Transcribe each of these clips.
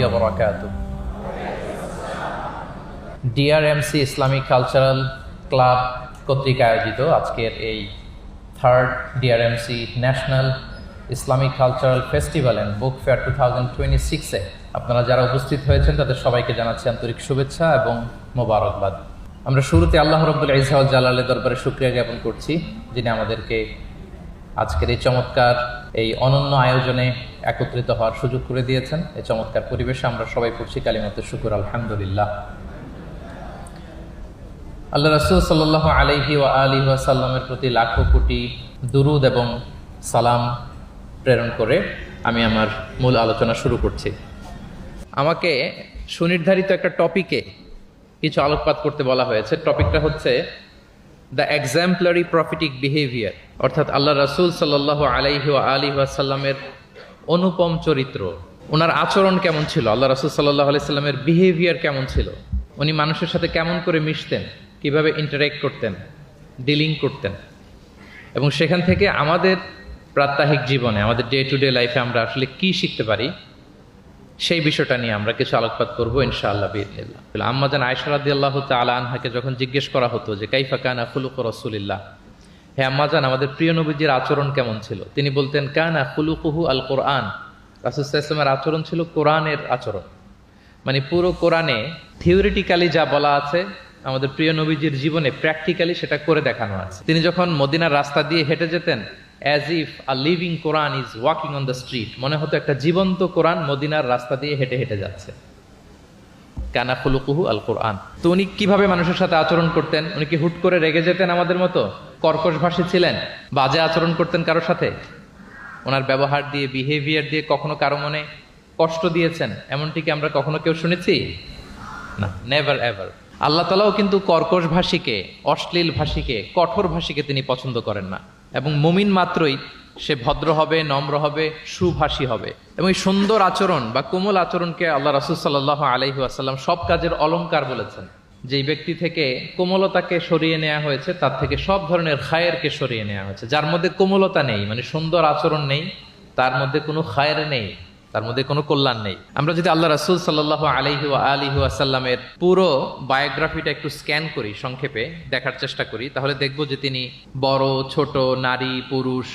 ওয়া বারাকাতুহু। DRMC Islamic cultural club কর্তৃক আয়োজিত আজকের এই third DRMC national Islamic cultural festival and book fair 2026-এ আপনারা যারা উপস্থিত হয়েছেন তাদের সবাইকে জানাচ্ছি আন্তরিক শুভেচ্ছা এবং মোবারকবাদ। আমরা শুরুতে আল্লাহ রাব্বুল ইজ্জত ওয়াল জালালের দরবারে শুকরিয়া জ্ঞাপন করছি, যিনি আমাদেরকে আজকের এই চমৎকার এই অনন্য আয়োজনে একত্রিত হওয়ার সুযোগ করে দিয়েছেন। এই চমৎকার পরিবেশে আমরা সবাই পড়ছি কালিমাতুশ শুকর, আলহামদুলিল্লাহ। আল্লাহ রাসূল সাল্লাল্লাহু আলাইহি ওয়া আলিহি ওয়াসাল্লামের প্রতি লাখো কোটি দুরুদ এবং সালাম প্রেরণ করে আমি আমার মূল আলোচনা শুরু করছি। আমাকে সুনির্ধারিত একটা টপিকে কিছু আলোকপাত করতে বলা হয়েছে। টপিকটা হচ্ছে দ্য এক্সাম্পলারি প্রফিটিক বিহেভিয়ার, অর্থাৎ আল্লাহ রাসূল সাল্লাল্লাহু আলাইহি ওয়া আলিহি ওয়াসাল্লামের অনুপম চরিত্র। ওনার আচরণ কেমন ছিল, আল্লাহ রাসূল সাল্লাল্লাহু আলাইহি সাল্লামের বিহেভিয়ার কেমন ছিল, উনি মানুষের সাথে কেমন করে মিশতেন, কিভাবে ইন্টারেক্ট করতেন, ডিলিং করতেন, এবং সেখান থেকে আমাদের প্রাত্যহিক জীবনে, আমাদের ডে টু ডে লাইফে আমরা আসলে কি শিখতে পারি, সেই বিষয়টা নিয়ে আমরা কিছু আলোকপাত করবো ইনশাআল্লাহ বিইذনিল্লাহ। আম্মা জান আয়েশা রাদিয়াল্লাহু তাআলা আনহাকে যখন জিজ্ঞেস করা হতো যে কাইফা কানা খুলুকু রাসূলিল্লাহ, হে আম্মা জান আমাদের প্রিয় নবীজির আচরণ কেমন ছিল, তিনি বলতেন কানা খুলুকুহু আল কোরআন, রাসূল সাল্লাল্লাহু আলাইহি ওয়াসাল্লামের আচরণ ছিল কোরআনের আচরণ। মানে পুরো কোরআনে থিওরিটিক্যালি যা বলা আছে আমাদের প্রিয় নবীজির জীবনে প্র্যাকটিক্যালি সেটা করে দেখানো আছে। তিনি যখন মদিনার রাস্তা দিয়ে হেঁটে যেতেন, as if a living Quran is walking on the street, মনে হতো একটা জীবন্ত কোরআন মদিনার রাস্তা দিয়ে হেঁটে হেঁটে যাচ্ছে। কানা খুলুকুহু আল কোরআন। তো উনি কিভাবে মানুষের সাথে আচরণ করতেন? উনি কি হুট করে রেগে যেতেন আমাদের মতো? কর্কশ ভাষী ছিলেন? বাজে আচরণ করতেন কারোর সাথে? ওনার ব্যবহার দিয়ে, বিহেভিয়ার দিয়ে কখনো কারো মনে কষ্ট দিয়েছেন এমনটি কি আমরা কখনো কেউ শুনেছি? না, নেভার এভার। আল্লাহ তাআলাও কিন্তু কর্কশ ভাষীকে, অশ্লীল ভাষীকে, কঠোর ভাষীকে তিনি পছন্দ করেন না। এবং মুমিন মাত্রই সে ভদ্র হবে, নম্র হবে, সুভাষী হবে। এবং এই সুন্দর আচরণ বা কোমল আচরণকে আল্লাহ রাসূল সাল্লাল্লাহু আলাইহি ওয়াসাল্লাম সব কাজের অলংকার বলেছেন। যেই ব্যক্তি থেকে কোমলতাকে সরিয়ে নেওয়া হয়েছে তার থেকে সব ধরনের খায়েরকে সরিয়ে নেওয়া হয়েছে। যার মধ্যে কোমলতা নেই, মানে সুন্দর আচরণ নেই, তার মধ্যে কোনো খায়ের নেই, তার মধ্যে কোনো কল্যাণ নেই। আমরা যদি আল্লাহ রাসূল সাল্লাল্লাহু আলাইহি ওয়া আলিহি ওয়াসাল্লামের পুরো বায়োগ্রাফিটা একটু স্ক্যান করি, সংক্ষেপে দেখার চেষ্টা করি, তাহলে দেখব যে তিনি বড় ছোট, নারী পুরুষ,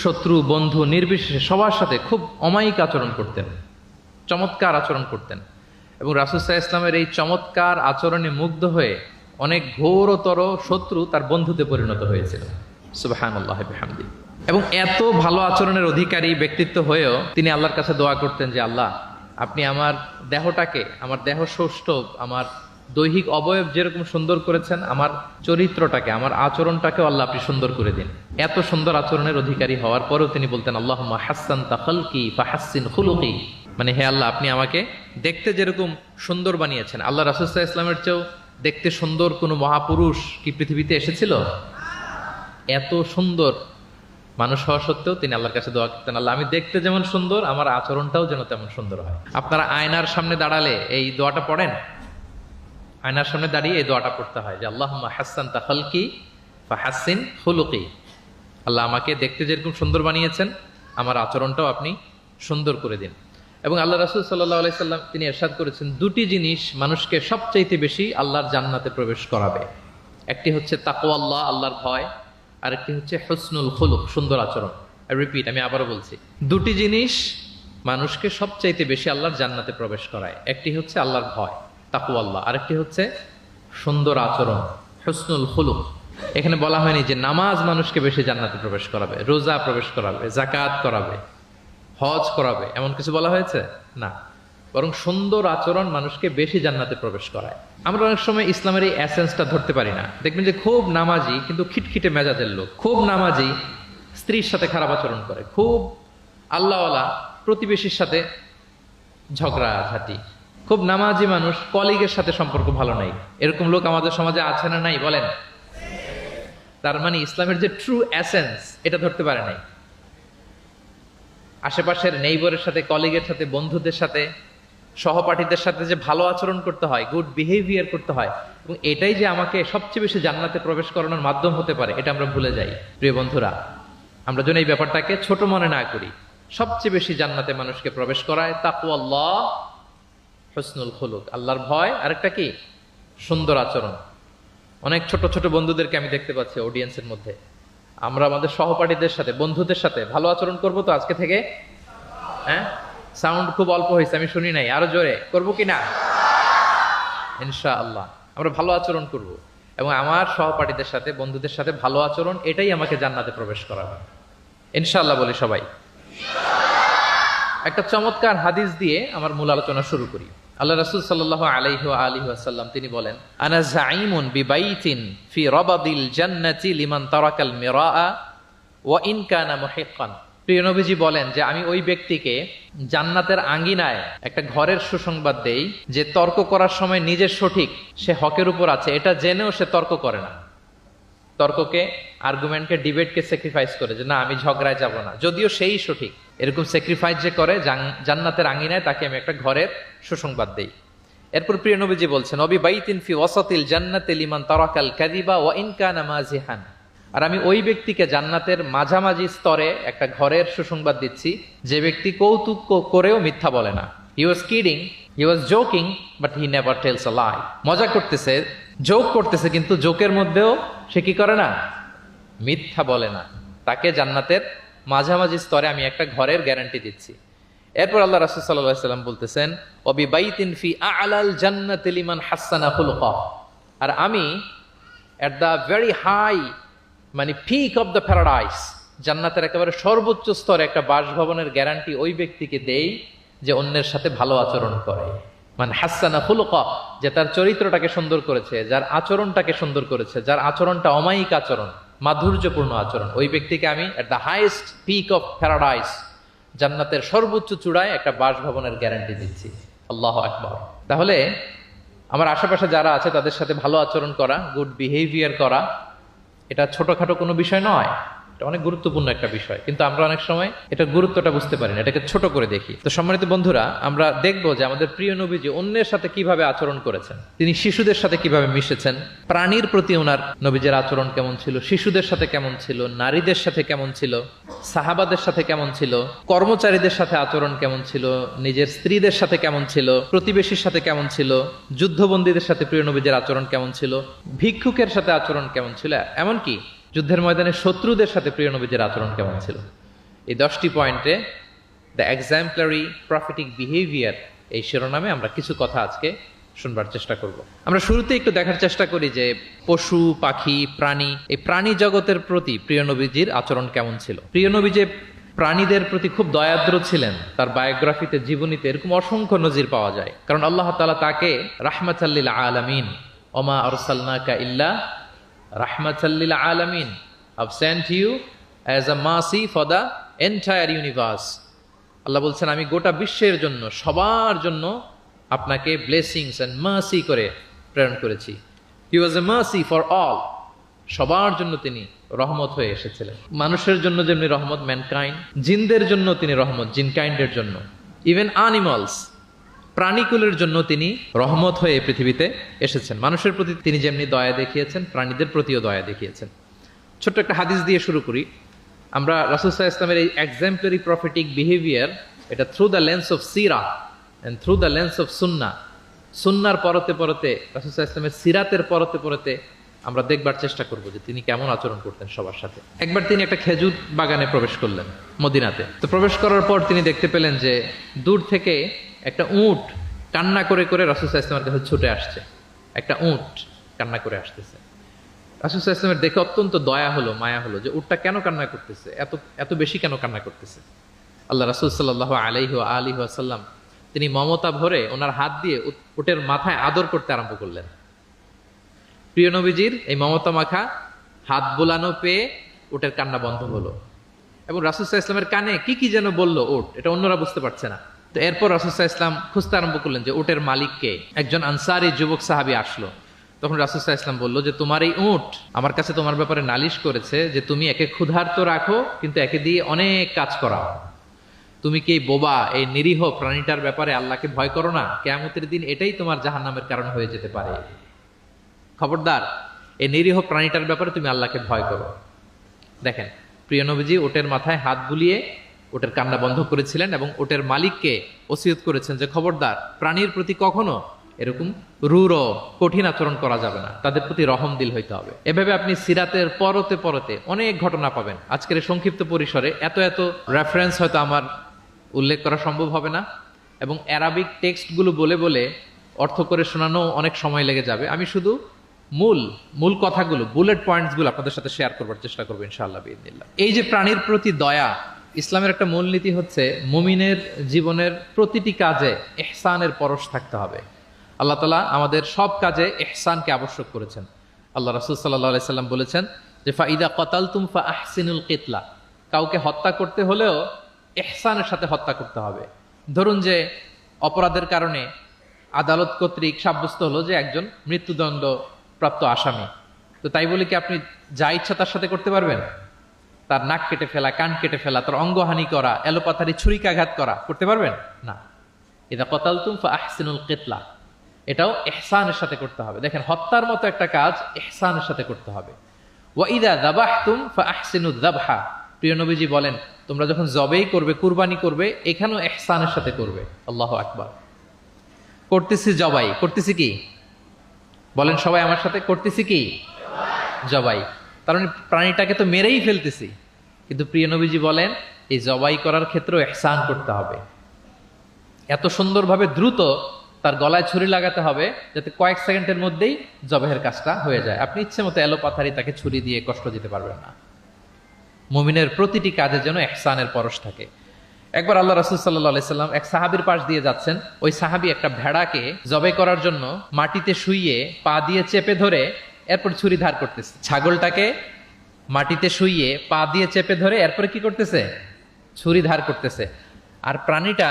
শত্রু বন্ধু নির্বিশেষে সবার সাথে খুব অমায়িক আচরণ করতেন, চমৎকার আচরণ করতেন। এবং রাসূল সাল্লাল্লাহু আলাইহি ওয়াসাল্লামের এই চমৎকার আচরণে মুগ্ধ হয়ে অনেক ঘোরতর শত্রু তার বন্ধুতে পরিণত হয়েছিল। সুবহানাল্লাহ বিহামদি। এবং এত ভালো আচরণের অধিকারী ব্যক্তিত্ব হয়েও তিনি আল্লাহর কাছে দোয়া করতেন যে আল্লাহ, আপনি আমার দেহটাকে, আমার দেহ সৌষ্ঠব, আমার দৈহিক অবয়ব যেরকম সুন্দর করেছেন, আমার চরিত্রটাকে, আমার আচরণটাকেও আল্লাহ আপনি সুন্দর করে দিন। এত সুন্দর আচরণের অধিকারী হওয়ার পরেও তিনি বলতেন আল্লাহুম্মা হাসসানতা খালকি ফাহাসসিন খুলুকি, মানে হে আল্লাহ, আপনি আমাকে দেখতে যেরকম সুন্দর বানিয়েছেন। আল্লাহ রাসূল সাল্লাল্লাহু আলাইহি ওয়াসাল্লামের চেয়েও দেখতে সুন্দর কোনো মহাপুরুষ কি পৃথিবীতে এসেছিল? এত সুন্দর মানুষ হওয়া সত্ত্বেও তিনি আল্লাহর কাছে দোয়া করতেন, আল্লাহ আমি দেখতে যেমন সুন্দর, আমার আচরণটাও যেন তেমন সুন্দর হয়। আপনারা আয়নার সামনে দাঁড়ালে এই দোয়াটা পড়েন? আয়নার সামনে দাঁড়িয়ে এই দোয়াটা পড়তে হয় যে আল্লাহুম্মা হাসসানতা খালকি ফাহাসসিন খুলুকি, আল্লাহ আমাকে দেখতে যেরকম সুন্দর বানিয়েছেন, আমার আচরণটাও আপনি সুন্দর করে দিন। এবং আল্লাহ রাসূল সাল্লাল্লাহু আলাইহি সাল্লাম তিনি ইরশাদ করেছেন, দুটি জিনিস মানুষকে সবচাইতে বেশি আল্লাহর জান্নাতে প্রবেশ করাবে। একটি হচ্ছে তাকওয়াল্লাহ, আল্লাহর ভয়, আরেকটি হচ্ছে হুসনুল খুলুক, সুন্দর আচরণ। রিপিট, আমি আবারও বলছি, দুটি জিনিস মানুষকে সবচাইতে বেশি আল্লাহর জান্নাতে প্রবেশ করায়। একটি হচ্ছে আল্লাহর ভয়, তাকওয়াল্লাহ, আরেকটি হচ্ছে সুন্দর আচরণ, হুসনুল খুলুক। এখানে বলা হয়নি যে নামাজ মানুষকে বেশি জান্নাতে প্রবেশ করাবে, রোজা প্রবেশ করাবে, যাকাত করাবে, হজ করাবে, এমন কিছু বলা হয়েছে না, বরং সুন্দর আচরণ মানুষকে বেশি জান্নাতে প্রবেশ করায়। আমরা অনেক সময় ইসলামের এই এসেন্সটা ধরতে পারি না। দেখবেন যে খুব নামাজি কিন্তু খিটখিটে মেজাজের লোক, খুব নামাজি স্ত্রীর সাথে খারাপ আচরণ করে, খুব আল্লাহওয়ালা প্রতিবেশীর সাথে ঝগড়াঝাটি, খুব নামাজি মানুষ কলিগের সাথে সম্পর্ক ভালো নাই। এরকম লোক আমাদের সমাজে আছে না নাই বলেন? তার মানে ইসলামের যে ট্রু এসেন্স এটা ধরতে পারে নাই। আশেপাশের নেইবরের সাথে, কলিগের সাথে, বন্ধুদের সাথে, সহপাঠীদের সাথে যে ভালো আচরণ করতে হয়, গুড বিহেভিয়ার করতে হয়, এবং এটাই যে আমাকে সবচেয়ে বেশি জান্নাতে প্রবেশ করানোর মাধ্যম হতে পারে, এটা আমরা ভুলে যাই। প্রিয় বন্ধুরা, আমরা যেন এই ব্যাপারটাকে ছোট মনে না করি। সবচেয়ে বেশি জান্নাতে মানুষকে প্রবেশ করায় তাকওয়াল্লাহ হুসনুল খুলুক, আল্লাহর ভয়, আরেকটা কি সুন্দর আচরণ। অনেক ছোট ছোট বন্ধুদেরকে আমি দেখতে পাচ্ছি অডিয়েন্সের মধ্যে। আমরা আমাদের সহপাঠীদের সাথে, বন্ধুদের সাথে ভালো আচরণ করব তো আজকে থেকে? হ্যাঁ, সাউন্ড খুব অল্প হয়েছে, আমি শুনি নাই, আরো জোরে করবো কিনা? ইনশাআল্লাহ আমরা ভালো আচরণ করব, এবং আমার সহপাঠীদের সাথে, বন্ধুদের সাথে ভালো আচরণ, এটাই আমাকে জান্নাতে প্রবেশ করাবে ইনশাআল্লাহ বলি সবাই। একটা চমৎকার হাদিস দিয়ে আমার মূল আলোচনা শুরু করি। আল্লাহ রাসূল সাল্লাল্লাহু আলাইহি ওয়া আলিহি ওয়াসাল্লাম তিনি বলেন, আনা যাঈমুন বিবাইতিন ফি রাবাদিল জান্নাতি লিমান তারাকাল মিরাআ ওয়া ইন কানা মুহিক্কান। প্রিয় নবীজি বলেন যে আমি ওই ব্যক্তিকে জান্নাতের আঙ্গিনায় একটা ঘরের সুসংবাদ দেই যে তর্ক করার সময় নিজের সঠিক, সে হকের উপর আছে, এটা জেনেও সে তর্ক করে না। তর্ককে, আর্গুমেন্টকে, ডিবেটকে স্যাক্রিফাইস করে যে না আমি ঝগড়ায় যাব না, যদিও সেই সঠিক, এরকম স্যাক্রিফাইস যে করে জান্নাতের আঙ্গিনায় তাকে আমি একটা ঘরের সুসংবাদ দেই। এরপর প্রিয় নবীজি বলছেন, অবি বাইতিন ফি ওয়াসাতিল জান্নাতি লিমান তারাকাল কাযিবা ওয়া ইন কানা মাজিহান। আর আমি ওই ব্যক্তিকে জান্নাতের মাঝামাঝি স্তরে একটা ঘরের সুসংবাদ দিচ্ছি যে ব্যক্তি কৌতুক করেও মিথ্যা বলে না। He was kidding, he was joking, but he never tells a lie. মজা করতেছে, জোক করতেছে, কিন্তু জোকের মধ্যেও সে কি করে না? মিথ্যা বলে না। তাকে জান্নাতের মাঝামাঝি স্তরে আমি একটা ঘরের গ্যারান্টি দিচ্ছি। এরপর আল্লাহ রাসূল সাল্লাল্লাহু আলাইহি ওয়াসাল্লাম বলতেছেন, ওয়াবি বাইতিন ফি আ'লাল জান্নাতি লিমান হাসানা খুলুকা। আর আমি এট দ্য ভেরি হাই, মানে পিক অফ দ্য প্যারাডাইস, জান্নাতের একেবারে সর্বোচ্চ স্তরে একটা বাসভবনের গ্যারান্টি ওই ব্যক্তিকে দেই যে অন্যের সাথে ভালো আচরণ করে। মানে হাসানা খুলুকা, যে তার চরিত্রটাকে সুন্দর করেছে, যার আচরণটাকে সুন্দর করেছে, যার আচরণটা অমায়িক আচরণ, মাধুর্যপূর্ণ আচরণ, ওই ব্যক্তিকে আমি at the highest peak of paradise, জান্নাতের সর্বোচ্চ চূড়ায় একটা বাসভবনের গ্যারান্টি দিচ্ছি। আল্লাহু আকবার। তাহলে আমার আশেপাশে যারা আছে তাদের সাথে ভালো আচরণ করা, গুড বিহেভিয়ার করা, এটা ছোটখাটো কোনো বিষয় নয়, এটা অনেক গুরুত্বপূর্ণ একটা বিষয়, কিন্তু আমরা অনেক সময় এটার গুরুত্বটা বুঝতে পারি না, এটাকে ছোট করে দেখি। তো সম্মানিত বন্ধুরা, আমরা দেখবো যে আমাদের প্রিয় নবীজি অন্যের সাথে কিভাবে আচরণ করেছেন, তিনি শিশুদের সাথে কিভাবে মিশেছেন, প্রাণীর প্রতি ওনার নবীজের আচরণ কেমন ছিল, শিশুদের সাথে কেমন ছিল, নারীদের সাথে কেমন ছিল, সাহাবাদের সাথে কেমন ছিল, কর্মচারীদের সাথে আচরণ কেমন ছিল, নিজের স্ত্রীদের সাথে কেমন ছিল, প্রতিবেশীর সাথে কেমন ছিল, যুদ্ধবন্দীদের সাথে প্রিয় নবীজের আচরণ কেমন ছিল, ভিক্ষুকের সাথে আচরণ কেমন ছিল, এমনকি যুদ্ধের ময়দানে শত্রুদের সাথে প্রিয় নবীজের আচরণ কেমন ছিল। এই 10টি পয়েন্টে দ্য এক্সাম্পলারি প্রফেটিক বিহেভিয়ার এই শিরোনামে আমরা কিছু কথা আজকে শুনবার চেষ্টা করব। আমরা শুরুতে একটু দেখার চেষ্টা করি যে পশু, পাখি, প্রাণী, এই প্রাণী জগতের প্রতি প্রিয় নবীজির আচরণ কেমন ছিল। প্রিয় নবী যে প্রাণীদের প্রতি খুব দয়াদ্র ছিলেন, তার বায়োগ্রাফিতে, জীবনীতে এরকম অসংখ্য নজির পাওয়া যায়। কারণ আল্লাহ তাআলা তাকে রাহমাতাল লিল আলামিন, ওমা আরসালনাকা ইল্লা রাহমাতাল লিল আলামিন, I've sent you as a mercy for the entire universe। আল্লাহ বলছেন আমি গোটা বিশ্বের জন্য, সবার জন্য আপনাকে ব্লেসিংস এন্ড মার্সি করে প্রেরণ করেছি। He was a mercy for all, সবার জন্য তিনি রহমত হয়ে এসেছিলেন। মানুষের জন্য যেমনি রহমত, ম্যানকাইন্ড, জিনদের জন্য তিনি রহমত, জিনকাইন্ডের জন্য, ইভেন অ্যানিমালস, প্রাণীকুলের জন্য তিনি রহমত হয়ে পৃথিবীতে এসেছেন। মানুষের প্রতি তিনি যেমনি দয়া দেখিয়েছেন, প্রাণীদের প্রতিও দয়া দেখিয়েছেন। ছোট্ট একটা হাদিস দিয়ে শুরু করি। আমরা রাসূল সাল্লাল্লাহু আলাইহি ওয়াসাল্লামের এই এক্সাম্পলারি প্রফেটিক বিহেভিয়ার, এটা থ্রু দ্য লেন্স অফ সিরা and through the lens of সুন্নাহ, সুন্নাহর পরতে পরতে, রাসূল সাল্লাল্লাহু আলাইহি ওয়াসাল্লামের সিরাতের পরতে পরতে আমরা দেখবার চেষ্টা করব যে তিনি কেমন আচরণ করতেন সবার সাথে। একবার তিনি একটা খেজুর বাগানে প্রবেশ করলেন মদিনাতে। তো প্রবেশ করার পর তিনি দেখতে পেলেন যে দূর থেকে একটা উট কান্না করে করে রাসূল সাল্লাল্লাহু আলাইহি ওয়াসাল্লামের কাছে ছুটে আসছে। একটা উট কান্না করে আসতেছে। রাসূল সাল্লাল্লাহু আলাইহি ওয়াসাল্লামের দেখে অত্যন্ত দয়া হলো, মায়া হলো যে উটটা কেন কান্না করতেছে, এত বেশি কেন কান্না করতেছে। আল্লাহ রাসূল সাল্লাল্লাহু আলাইহি ওয়া আলিহি ওয়াসাল্লাম তিনি মমতা ভরে ওনার হাত দিয়ে উটের মাথায় আদর করতে আরম্ভ করলেন। প্রিয় নবীজির এই মমতা মাখা হাত বোলানো পেয়ে উটের কান্না বন্ধ হলো, এবং রাসূল সাল্লাল্লাহু আলাইহি ওয়াসাল্লামের কানে কি কি যেন বলল উট, এটা অন্যরা বুঝতে পারছে না। তো এরপর রাসূল সাল্লাল্লাহু আলাইহি ওয়াসাল্লাম খুঁজতে আরম্ভ করলেন যে উটের মালিককে। একজন আনসারী যুবক সাহাবী আসলো। তখন রাসূল সাল্লাল্লাহু আলাইহি ওয়াসাল্লাম বলল যে তোমার এই উট আমার কাছে তোমার ব্যাপারে নালিশ করেছে যে তুমি একে ক্ষুধার্ত রাখো, কিন্তু একে দিয়ে অনেক কাজ করাও। তুমি কি এই বোবা, এই নিরীহ প্রাণীটার ব্যাপারে আল্লাহকে ভয় করো না? কিয়ামতের দিন এটাই তোমার জাহান্নামের কারণ হয়ে যেতে পারে। খবরদার, এই নিরীহ প্রাণীটার ব্যাপারে তুমি আল্লাহকে ভয় করো। দেখেন, প্রিয় নবীজি ওটের মাথায় হাত বুলিয়ে ওটের কান্না বন্ধ করেছিলেন এবং ওটের মালিককে ওসিয়ত করেছেন যে খবরদার প্রাণীর প্রতি কখনো এরকম রূঢ় কঠিন আচরণ করা যাবে না, তাদের প্রতি রহম দিল হইতে হবে। এভাবে আপনি সিরাতের পরতে পরতে অনেক ঘটনা পাবেন। আজকের এই সংক্ষিপ্ত পরিসরে এত এত রেফারেন্স হয়তো আমার উল্লেখ করা সম্ভব হবে না, এবং অ্যারাবিক টেক্সটগুলো বলে বলে অর্থ করে শোনানো অনেক সময় লেগে যাবে। আমি শুধু মূল কথাগুলো, বুলেট পয়েন্টসগুলো আপনাদের সাথে শেয়ার করবার চেষ্টা করবো ইনশাআল্লাহ বিইذনিল্লাহ। এই যে প্রাণীর প্রতি দয়া, ইসলামের একটা মূলনীতি হচ্ছে মুমিনের জীবনের প্রতিটি কাজে ইহসানের পরশ থাকতে হবে। আল্লাহ তাআলা আমাদের সব কাজে ইহসানকে আবশ্যক করেছেন। আল্লাহ রাসূল সাল্লাল্লাহু আলাইহি সাল্লাম বলেছেন যে ফাইদা কাতালতুম ফাআহসিনুল কিতলা, কাউকে হত্যা করতে হলেও ইহসানের সাথে হত্যা করতে হবে। ধরুন যে অপরাধের কারণে আদালত কর্তৃক সাব্যস্ত হলো যে একজন মৃত্যুদণ্ড প্রাপ্ত আসামি, তো তাই বলে কি আপনি যা ইচ্ছা তার সাথে করতে পারবেন? তার নাক কেটে ফেলা, কান কেটে ফেলা, তার অঙ্গহানি করা, এলোপাথারি ছুরিকাঘাত করা করতে পারবেন না। ইদা কাতালতুম ফাআহসিনুল কিতলা, এটাও ইহসানের সাথে করতে হবে। দেখেন, হত্যার মতো একটা কাজ ইহসানের সাথে করতে হবে। ওয়া ইদা যাবাহতুম ফাআহসিনুয যাবহা, প্রিয় নবীজি বলেন তোমরা যখন জবেই করবে, কুরবানি করবে, এখানেও ইহসানের সাথে করবে। আল্লাহু আকবার। করতেছি জবাই, করতেছি কি? বলেন সবাই আমার সাথে, করতেছি কি? জবাই। তার মানে প্রাণীটাকে তো মেরেই ফেলতেছি, কিন্তু প্রিয় নবীজি বলেন এই জবাই করার ক্ষেত্রেও ইহসান করতে হবে। এত সুন্দরভাবে দ্রুত তার গলায় ছুরি লাগাতে হবে যাতে কয়েক সেকেন্ডের মধ্যেই জবাহের কাজটা হয়ে যায়। আপনি ইচ্ছে মতো এলোপাথারি তাকে ছুরি দিয়ে কষ্ট দিতে পারবেন না। মুমিনের প্রতিটি কাজে যেন ইহসানের পরশ থাকে। একবার আল্লাহ রাসূল সাল্লাল্লাহু আলাইহি সাল্লাম এক সাহাবীর পাশ দিয়ে যাচ্ছেন। ওই সাহাবী একটা ভেড়াকে জবাই করার জন্য মাটিতে শুইয়ে পা দিয়ে চেপে ধরে এরপর ছুরি ধার করতেছে। ছাগলটাকে মাটিতে শুইয়ে পা দিয়ে চেপে ধরে এরপরে কি করতেছে? ছুরি ধার করতেছে। আর প্রাণীটা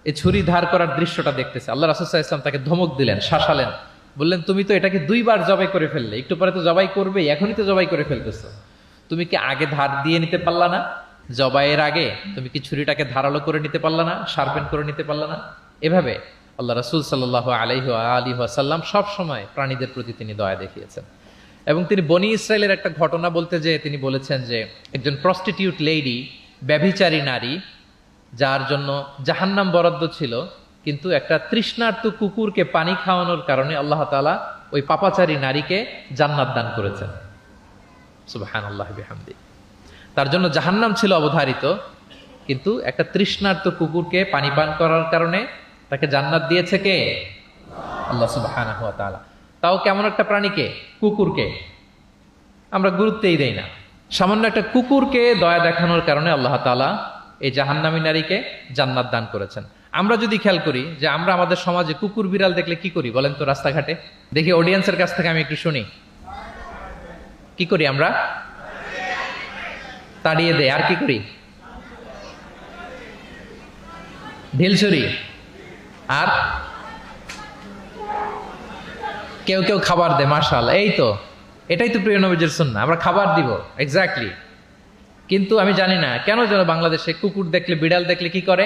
এই ছুরি ধার করার দৃশ্যটা দেখতেছে। আল্লাহ রাসূল সাল্লাল্লাহু আলাইহি ওয়াসাল্লাম তাকে ধমক দিলেন, শাসালেন, বললেন তুমি তো এটাকে 2 বার জবাই করে ফেললে, একটু পরে তো জবাই করবে, এখনই তো জবাই করে ফেলতেছো, তুমি কি আগে ধার দিয়ে নিতে পারলা না? জবাইয়ের আগে তুমি কি ছুরিটাকে ধারালো করে নিতে পারলা না? শার্পেন করে নিতে পারলা না? এভাবে আল্লাহ রাসূল সাল্লাল্লাহু আলাইহি ওয়াসাল্লাম সব সময় প্রাণীদের প্রতি তিনি দয়া দেখিয়েছেন। এবং তিনি বনি ইসরায়েলের একটা ঘটনা বলতে যে তিনি বলেছেন যে একজন প্রস্টিটিউট লেডি, ব্যভিচারী নারী, যার জন্য জাহান্নাম বরাদ্দ ছিল, কিন্তু একটা তৃষ্ণার্ত কুকুরকে পানি খাওয়ানোর কারণে আল্লাহ তাআলা ওই পাপাচারী নারীকে জান্নাত দান করেছেন। সুবহানাল্লাহি বিহামদি। তার জন্য জাহান্নাম ছিল অবধারিত, কিন্তু একটা তৃষ্ণার্ত কুকুরকে পানি পান করার কারণে তাকে জান্নাত দিয়েছে কে? আল্লাহ সুবহানাহু ওয়া তাআলা। তাও কেমন একটা প্রাণীকে? কুকুরকে। আমরা গুরুত্বই দেই না। সামান্য একটা কুকুরকে দয়া দেখানোর কারণে আল্লাহ তাআলা এই জাহান্নামী নারীকে জান্নাত দান করেছেন। আমরা যদি খেয়াল করি যে আমরা আমাদের সমাজে কুকুর বিড়াল দেখলে কি করি বলেন তো? রাস্তাঘাটে দেখি, অডিয়েন্সের কাছ থেকে আমি একটু শুনি, কি করি আমরা? তাড়িয়ে দেয়। আর কি করি? ঢিল ছুরি। আর কেউ কেউ খাবার দেয়। মাশাআল্লাহ, এই তো, এটাই তো প্রিয় নবীজির সুন্নাহ, আমরা খাবার দিব। এক্স্যাক্টলি। কিন্তু আমি জানি না কেন যেন বাংলাদেশে কুকুর দেখলে, বিড়াল দেখলে কি করে?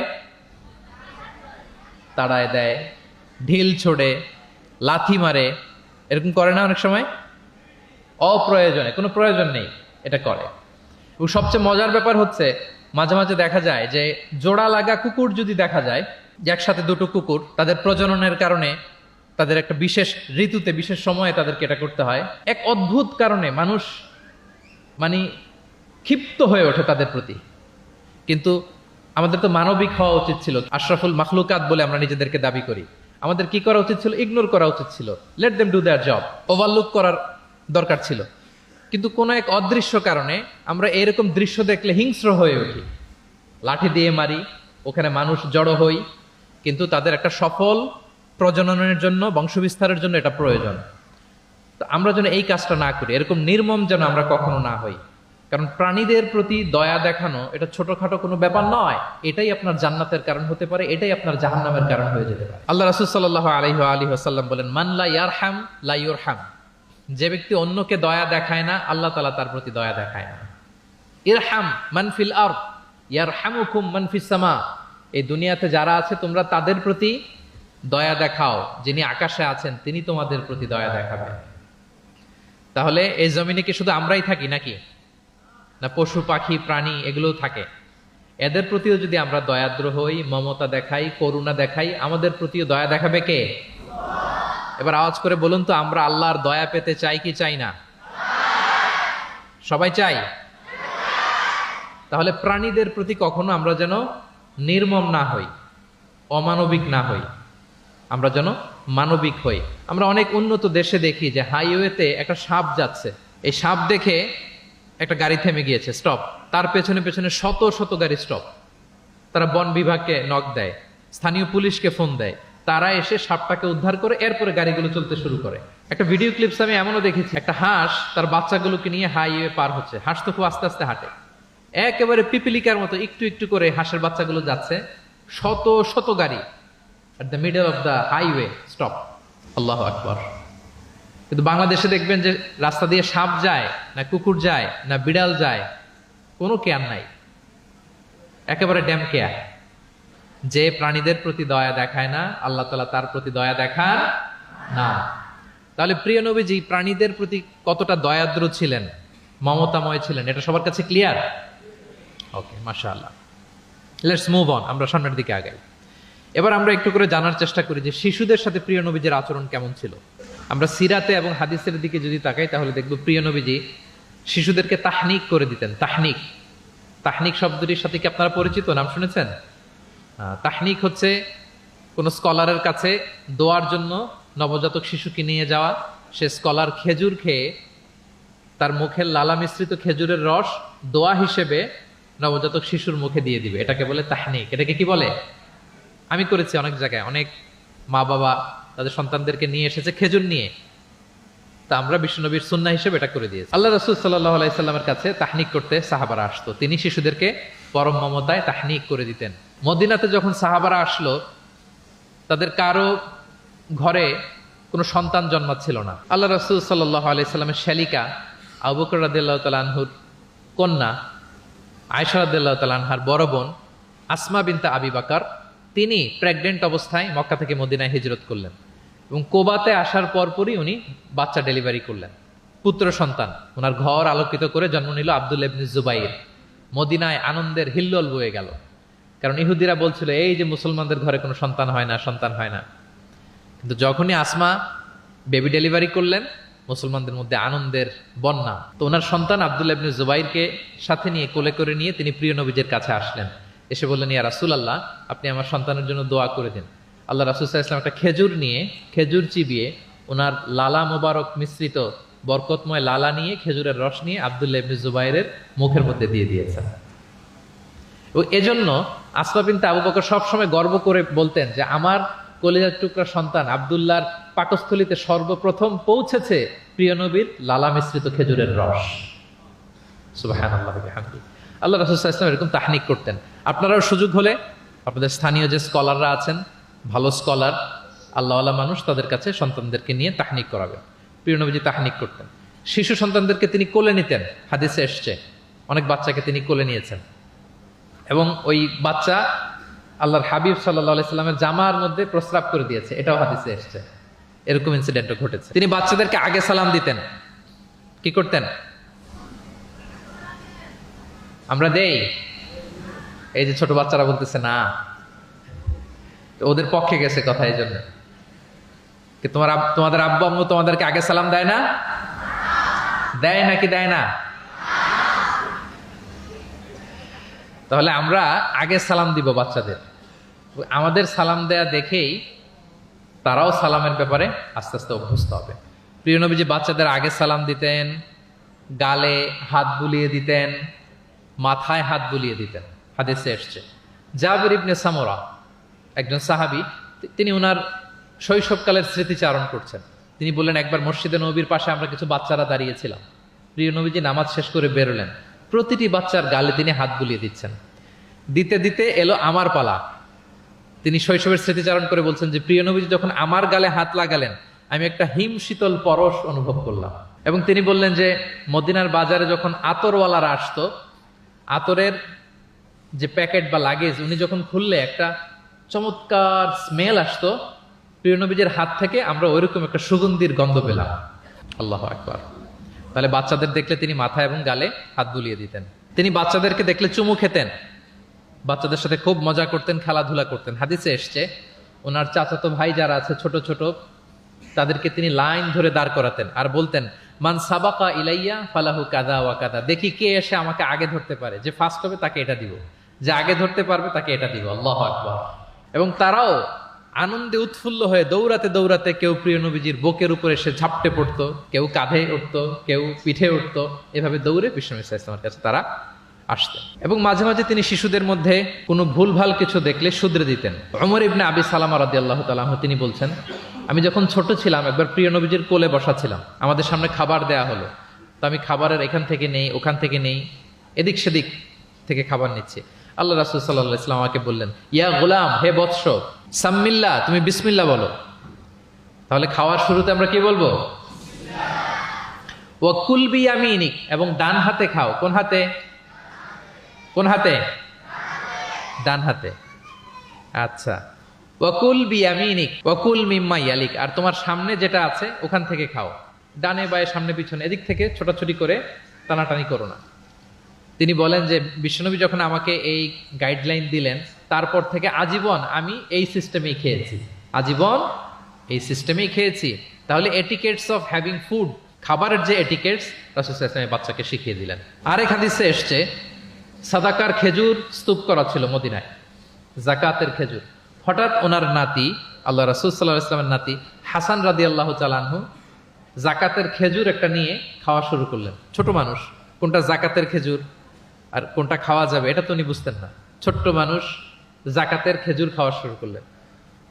তাড়ায় দেয়, ঢিল ছোড়ে, লাথি মারে, এরকম করে না অনেক সময়? অপ্রয়োজনে, কোনো প্রয়োজন নেই এটা করে। এবং সবচেয়ে মজার ব্যাপার হচ্ছে মাঝে মাঝে দেখা যায় যে জোড়া লাগা কুকুর যদি দেখা যায়, যে একসাথে দুটো কুকুর, তাদের প্রজননের কারণে তাদের একটা বিশেষ ঋতুতে, বিশেষ সময়ে তাদেরকে এটা করতে হয়। এক অদ্ভুত কারণে মানুষ মানে ক্ষিপ্ত হয়ে ওঠে তাদের প্রতি। কিন্তু আমাদের তো মানবিক হওয়া উচিত ছিল। আশরাফুল মাখলুকাত বলে আমরা নিজেদেরকে দাবি করি। আমাদের কি করা উচিত ছিল? ইগনোর করা উচিত ছিল। Let them do there job. Overlook করার দরকার ছিল। কিন্তু কোনো এক অদৃশ্য কারণে আমরা এরকম দৃশ্য দেখলে হিংস্র হয়ে উঠি, লাঠি দিয়ে মারি, ওখানে মানুষ জড়ো হই। কিন্তু তাদের একটা সফল প্রজননের জন্য, বংশবিস্তারের জন্য এটা প্রয়োজন। তো আমরা যেন এই কাজটা না করি, এরকম নির্মম যেন আমরা কখনো না হই। কারণ প্রাণীদের প্রতি দয়া দেখানো এটা ছোটখাটো কোনো ব্যাপার নয়। এটাই আপনার জান্নাতের কারণ হতে পারে, এটাই আপনার জাহান্নামের কারণ হয়ে যেতে পারে। আল্লাহ রাসূল সাল্লাল্লাহু আলাইহি ওয়াসাল্লাম বলেন, মান লা ইয়ারহাম লা ইউরহাম। যে ব্যক্তি অন্যকে দয়া দেখায় না, আল্লাহ তাআলা তার প্রতি দয়া দেখায় না। ইরহাম মান ফিল আরদ ইয়ারহামুকুম মান ফিস সামা। এই দুনিয়াতে যারা আছে তোমরা তাদের প্রতি দয়া দেখাও, যিনি আকাশে আছেন তিনি তোমাদের প্রতি দয়া দেখাবেন। তাহলে এই জমিনে কি শুধু আমরাই থাকি নাকি? না পশু পাখি প্রাণী এগুলোও থাকে? এদের প্রতিও যদি আমরা দয়াদ্র হই, মমতা দেখাই, করুণা দেখাই, আমাদের প্রতিও দয়া দেখাবে কে? এবার আওয়াজ করে বলুন তো, আমরা আল্লাহর দয়া পেতে চাই কি চাই না? সবাই চাই। তাহলে প্রাণীদের প্রতি কখনো আমরা যেন নির্মম না হই, অমানবিক না হই, আমরা যেন মানবিক হই। আমরা অনেক উন্নত দেশে দেখি যে হাইওয়েতে একটা সাপ যাচ্ছে, এই সাপ দেখে একটা গাড়ি থেমে গিয়েছে, স্টপ। তার পেছনে পেছনে শত শত গাড়ি স্টপ। তারা বন বিভাগকে নক দেয়, স্থানীয় পুলিশকে ফোন দেয়, তারা এসে সাপটাকে উদ্ধার করে এরপরে গাড়িগুলো চলতে শুরু করে। একটা ভিডিও ক্লিপস আমি এমনও দেখেছি, একটা হাঁস তার বাচ্চাগুলোকে নিয়ে হাইওয়ে পার হচ্ছে। হাঁস তো খুব আস্তে আস্তে হাঁটে, একেবারে পিপিলিকার মতো একটু একটু করে হাঁসের বাচ্চাগুলো যাচ্ছে, শত শত গাড়ি at the middle of the highway stop. আল্লাহু আকবার। কিন্তু বাংলাদেশে দেখবেন যে রাস্তা দিয়ে সাপ যায় না, কুকুর যায় না, বিড়াল যায়, কোনো কেয়ার নাই, একেবারে ড্যাম কেয়ার। যে প্রাণীদের প্রতি দয়া দেখায় না, আল্লাহ তাআলা তার প্রতি দয়া দেখান না। তাহলে প্রিয় নবীজি প্রাণীদের প্রতি কতটা দয়াদ্র ছিলেন, মমতাময় ছিলেন, এটা সবার কাছে ক্লিয়ার? ওকে, মাশাআল্লাহ। লেটস মুভ অন, আমরা সামনের দিকে আগাই। এবার আমরা একটু করে জানার চেষ্টা করি যে শিশুদের সাথে প্রিয় নবীজির আচরণ কেমন ছিল। আমরা সিরাতে এবং হাদিসের দিকে যদি তাকাই তাহলে দেখব প্রিয় নবীজি শিশুদেরকে তাহনিক করে দিতেন। তাহনিক, তাহনিক শব্দটির সাথে কি আপনারা পরিচিত? নাম শুনেছেন? তাহনিক হচ্ছে কোন স্কলারের কাছে দোয়ার জন্য নবজাতক শিশুকে নিয়ে যাওয়া। সে স্কলার খেজুর খেয়ে তার মুখের লালা মিশ্রিত খেজুরের রস দোয়া হিসেবে নবজাতক শিশুর মুখে দিয়ে দিবে, এটাকে বলে তাহনিক। এটাকে কি বলে? আমি করেছি অনেক জায়গায়, অনেক মা বাবা তাদের সন্তানদেরকে নিয়ে এসেছে খেজুর নিয়ে, তা আমরা বিশ্বনবীর সুন্নাহ হিসেবে এটা করে দিয়েছি। আল্লাহ রাসূল সাল্লাল্লাহু আলাইহি সাল্লামের কাছে তাহনিক করতে সাহাবারা আসতো, তিনি শিশুদেরকে পরম মমতায় তাহনিক করে দিতেন। মদিনাতে যখন সাহাবারা আসলো, তাদের কারো ঘরে কোনো সন্তান জন্মাচ্ছিল না। আল্লাহ রাসূল সাল্লাল্লাহু আলাইহি সাল্লামের শ্যালিকা আবু বকর রাদিয়াল্লাহু তাআলা আনহুর কন্যা আয়েশা রাদিয়াল্লাহু তাআলা আনহার বড় বোন আসমা বিনতে আবি বকর, তিনি প্রেগনেন্ট অবস্থায় মক্কা থেকে মদিনায় হিজরত করলেন এবং কোবাতে আসার পরপরই উনি বাচ্চা ডেলিভারি করলেন, পুত্র সন্তান। ওনার ঘর আলোকিত করে জন্ম নিল আব্দুল্লাহ ইবনে জুবাইর। মদিনায় আনন্দের হিল্লোল বয়ে গেল, কারণ ইহুদিরা বলছিল এই যে মুসলমানদের ঘরে কোনো সন্তান হয় না, সন্তান হয় না। কিন্তু যখনই আসমা বেবি ডেলিভারি করলেন, মুসলমানদের মধ্যে আনন্দের বন্যা। তো ওনার সন্তান আব্দুল্লাহ ইবনে জুবাইরকে সাথে নিয়ে কোলে করে নিয়ে তিনি প্রিয় নবীজের কাছে আসলেন। এসে বললেন, ইয়া রাসূলুল্লাহ, আপনি আমার সন্তানের জন্য দোয়া করে দিন। আল্লাহ রাসূল সাল্লাল্লাহু আলাইহি ওয়াসাল্লাম একটা খেজুর নিয়ে, খেজুর চিবিয়ে ওনার লালা মোবারক মিশ্রিত বরকতময় লালা নিয়ে, খেজুরের রস নিয়ে আব্দুল্লাহ ইবনে জুবাইরের মুখের মধ্যে দিয়ে দিয়েছেন। ও এজন্য আসমা বিনতে আবু বকর সবসময় গর্ব করে বলতেন যে আমার কলিজার টুকরা সন্তান আব্দুল্লাহর পাকস্থলীতে সর্বপ্রথম পৌঁছেছে প্রিয় নবীর লালা মিশ্রিত খেজুরের রস। সুবহানাল্লাহ ওয়া বিহামদিহি। আল্লাহ রাসূল সাল্লাল্লাহু আলাইহি ওয়াসাল্লাম এরকম তাহনিক করতেন। আপনারাও সুযোগ হলে আপনাদের স্থানীয় যে স্কলাররা আছেন, ভালো স্কলার, আল্লাহওয়ালা মানুষ, তাদের কাছে সন্তানদেরকে নিয়ে তাহনিক করাবেন। প্রিয় নবীজি তাহনিক করতেন। শিশু সন্তানদেরকে তিনি কোলে নিতেন, হাদিসে এসছে অনেক বাচ্চাকে তিনি কোলে নিয়েছেন এবং ওই বাচ্চা আল্লাহর হাবিব সাল্লাল্লাহু আলাইহি সাল্লামের জামার মধ্যে প্রস্রাব করে দিয়েছে, এটাও হাদিসে এসছে। এরকম ইনসিডেন্টও ঘটেছে। তিনি বাচ্চাদেরকে আগে সালাম দিতেন। কি করতেন? আমরা দেই, এই যে ছোট বাচ্চারা বলতেছে না, ওদের পক্ষে গেছে কথা, এই জন্য কি তোমাদের আব্বু আম্মু তোমাদেরকে আগে সালাম দেয় না? দেয় নাকি দেয় না? তাহলে আমরা আগে সালাম দিব বাচ্চাদের। আমাদের সালাম দেয়া দেখেই তারাও সালামের ব্যাপারে আস্তে আস্তে অভ্যস্ত হবে। প্রিয় নবীজি বাচ্চাদের আগে সালাম দিতেন, গালে হাত বুলিয়ে দিতেন, মাথায় হাত বুলিয়ে দিতেন, হাদিসে এসছে। জাবির ইবনে সামুরা একজন সাহাবী, তিনি ওনার শৈশবকালের স্মৃতিচারণ করছেন। তিনি বললেন, একবার মসজিদে নবীর পাশে আমরা কিছু বাচ্চারা দাঁড়িয়েছিলাম। প্রিয় নবীজি নামাজ শেষ করে বেরোলেন, প্রতিটি বাচ্চার গালে তিনি হাত বুলিয়ে দিচ্ছেন। দিতে দিতে এলো আমার পালা। তিনি শৈশবের স্মৃতিচারণ করে বলছেন যে প্রিয় নবীজি যখন আমার গালে হাত লাগালেন, আমি একটা হিম শীতল পরশ অনুভব করলাম। এবং তিনি বললেন যে মদিনার বাজারে যখন আতরওয়ালারা আসতো, আতরের যে প্যাকেট বা লাগেজ উনি যখন খুললে একটা চমৎকার স্মেল আসতো, প্রিয় নবীজের হাত থেকে আমরা ওইরকম একটা সুগন্ধির গন্ধ পেলাম। আল্লাহু আকবার। তাহলে বাচ্চাদের দেখলে তিনি মাথা এবং গালে হাত বুলিয়ে দিতেন। তিনি বাচ্চাদেরকে দেখলে চুমু খেতেন। বাচ্চাদের সাথে খুব মজা করতেন, খেলাধুলা করতেন। হাদিসে এসছে ওনার চাচাতো ভাই যারা আছে ছোট ছোট, তাদেরকে তিনি লাইন ধরে দাঁড় করাতেন আর বলতেন, মান সাবাকা ইলাইয়া ফালাহু কাদা ওয়া কাদা। দেখি কে এসে আমাকে আগে ধরতে পারে, যে ফার্স্ট হবে তাকে এটা দিব, যে আগে ধরতে পারবে তাকে এটা দিব। আল্লাহু আকবার। এবং তারাও আনন্দে উৎফুল্ল হয়ে দৌড়াতে দৌড়াতে কেউ প্রিয় নবীজির বুকের উপরে এসে ঝাপটে পড়তো, কেউ কাঁধে উঠতো, কেউ পিঠে উঠতো, এভাবে দৌড়ে বিশ্বনবী সাল্লাল্লাহু আলাইহি ওয়াসাল্লামের কাছে তারা আসতেন। এবং মাঝে মাঝে তিনি শিশুদের মধ্যে কোনো ভুলভাল কিছু দেখলে শুধরে দিতেন। ওমর ইবনে আবি সালামা রাদিয়াল্লাহু তাআলা আনহু তিনি বলছেন, আমি যখন ছোট ছিলাম একবার প্রিয় নবীজির কোলে বসা ছিলাম, আমাদের সামনে খাবার দেয়া হলো, তো আমি খাবারের এখান থেকে নেই ওখান থেকে নেই, এদিক সেদিক থেকে খাবার নিচ্ছি। আল্লাহ রাসূল সাল্লাল্লাহু আলাইহি ওয়াসাল্লাম আমাকে বললেন, ইয়া গোলাম, হে বৎস, সাম্মিল্লাহ, তুমি বিসমিল্লাহ বলো। তাহলে খাওয়ার শুরুতে আমরা কি বলবো? ওয়া কুল বিয়ামিনিক, এবং ডান হাতে খাও। কোন হাতে? কোন হাতে? ডান হাতে। আচ্ছা। ওয়াকুল বিয়ামিনিক ওয়াকুল মিম্মা ইয়ালিক, আর তোমার সামনে যেটা আছে ওখান থেকে খাও। ডানে বায়ে সামনে পিছনে এদিক থেকে ছোটাছুটি করে টানাটানি করো না। তিনি বলেন যে বিশ্বনবী যখন আমাকে এই গাইডলাইন দিলেন, তারপর থেকে আজীবন আমি এই সিস্টেমেই খেয়েছি, আজীবন এই সিস্টেমেই খেয়েছি। তাহলে এটিকেটস অফ হ্যাভিং ফুড, খাবারের যে এটিকেটস, রাসূল সাল্লাল্লাহু আলাইহি ওয়াসাল্লাম বাচ্চাকে শিখিয়ে দিলেন। আরেক হাদিসে এসছে সাদাকার খেজুর স্তূপ করা ছিল মদিনায়, যাকাতের খেজুর। হঠাৎ ওনার নাতি, আল্লাহ রাসূল সাল্লাল্লাহু আলাইহি ওয়াসাল্লামের নাতি হাসান রাদিয়াল্লাহু তাআলা আনহু যাকাতের খেজুর একটা নিয়ে খাওয়া শুরু করলেন। ছোট মানুষ, কোনটা যাকাতের খেজুর আর কোনটা খাওয়া যাবে এটা তো উনি বুঝতেন না। ছোট্ট মানুষ যাকাতের খেজুর খাওয়া শুরু করলেন।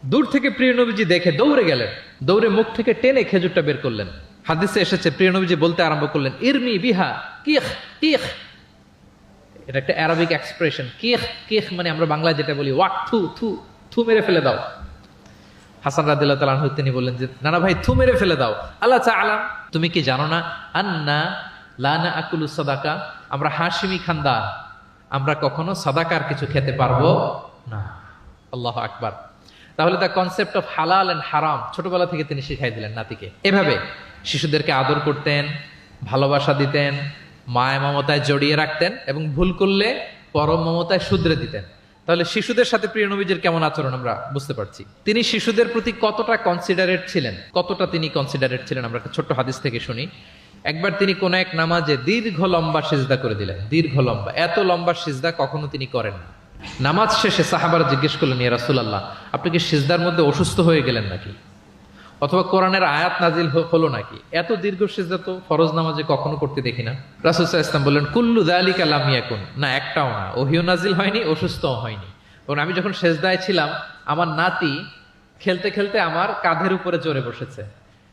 দূর থেকে প্রিয় নবীজি দেখে দৌড়ে গেলেন, দৌড়ে মুখ থেকে টেনে খেজুরটা বের করলেন। হাদিসে এসেছে প্রিয় নবীজি বলতে আরম্ভ করলেন, ইরমি বিহা কিখ কিখ। এটা একটা আরবিক এক্সপ্রেশন। কিখ কিখ মানে আমরা বাংলায় যেটা বলি ওয়াক, থু থু, থু মেরে ফেলে দাও। হাসান রাদিয়াল্লাহু তাআলা আনহু তিনি বললেন যে নানা ভাই, থু মেরে ফেলে দাও। আল্লাহ তাআলা, তুমি কি জানো না, আন্না লা নাআকুলু সাদাকা, আমরা হাশিমি খানদান, আমরা কখনো সাদাকার কিছু খেতে পারবো না। আল্লাহু আকবার। তাহলে দ্য কনসেপ্ট অফ হালাল এন্ড হারাম ছোটবেলা থেকে তিনি শিখাই দিলেন নাতিকে। এভাবে শিশুদেরকে আদর করতেন, ভালোবাসা দিতেন, মায়া মমতায় জড়িয়ে রাখতেন, এবং ভুল করলে পরম মমতায় শুধরে দিতেন। তাহলে শিশুদের সাথে প্রিয় নবীজির কেমন আচরণ আমরা বুঝতে পারছি। তিনি শিশুদের প্রতি কতটা কনসিডারেট ছিলেন, কতটা তিনি কনসিডারেট ছিলেন আমরা একটা ছোট্ট হাদিস থেকে শুনি। একবার তিনি কোন এক নামাজে দীর্ঘ লম্বা সিজদা করে দিলেন, দীর্ঘ লম্বা, এত লম্বা সিজদা কখনো তিনি করেন না। নামাজ শেষে সাহাবারা জিজ্ঞেস করলেন, ইয়া রাসূলুল্লাহ, আপনি কি সিজদার মধ্যে অসুস্থ হয়ে গেলেন নাকি, অথবা কোরআনের আয়াত নাজিল হলো নাকি? এত দীর্ঘ সিজদা তো ফরজ নামাজে কখনো করতে দেখি না। রাসূল সাল্লাল্লাহু আলাইহি ওয়াসাল্লাম বললেন, কুল্লু যালিকা লাম ইয়াকুন, না একটাও না, ওহিও নাজিল হয়নি, অসুস্থও হয়নি। কারণ আমি যখন সিজদায় ছিলাম, আমার নাতি খেলতে খেলতে আমার কাঁধের উপরে চড়ে বসেছে।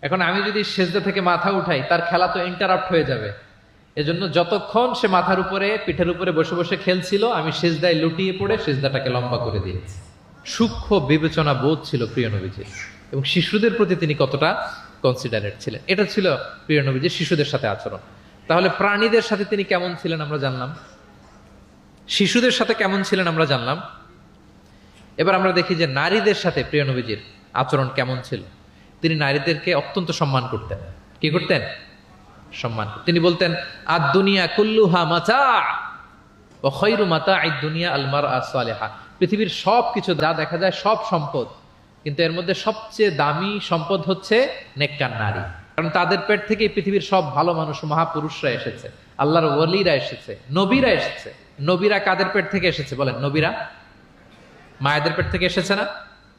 এখন আমি যদি সিজদা থেকে মাথা উঠাই, তার খেলা তো ইন্টারাপ্ট হয়ে যাবে। এজন্য যতক্ষণ সে মাথার উপরে পিঠের উপরে বসে বসে খেলছিল, আমি সিজদায় লুটিয়ে পড়ে সিজদাটাকে লম্বা করে দিয়েছি। সূক্ষ্ম বিবেচনা বোধ ছিল প্রিয় নবীজির, এবং শিশুদের প্রতি তিনি কতটা কনসিডারেট ছিলেন, এটা ছিল প্রিয় নবীজির শিশুদের সাথে আচরণ। তাহলে প্রাণীদের সাথে তিনি কেমন ছিলেন আমরা জানলাম, শিশুদের সাথে কেমন ছিলেন আমরা জানলাম। এবার আমরা দেখি যে নারীদের সাথে প্রিয় নবীজির আচরণ কেমন ছিল। তিনি নারীদেরকে অত্যন্ত সম্মান করতেন। কি করতেন? সম্মান। তিনি বলতেন, আদ দুনিয়া কুল্লুহা মাতা ওয়া খায়রু মাতা'আদ দুনিয়া আল মারআ সালিহা। পৃথিবীর সব কিছু যা দেখা যায় সব সম্পদ, কিন্তু এর মধ্যে সবচেয়ে দামি সম্পদ হচ্ছে নেককার নারী। কারণ তাদের পেট থেকেই পৃথিবীর সব ভালো মানুষ, মহাপুরুষরা এসেছে, আল্লাহর ওয়ালিরা এসেছে, নবীরা এসেছে। নবীরা কাদের পেট থেকে এসেছে বলেন? নবীরা মায়েদের পেট থেকে এসেছে না?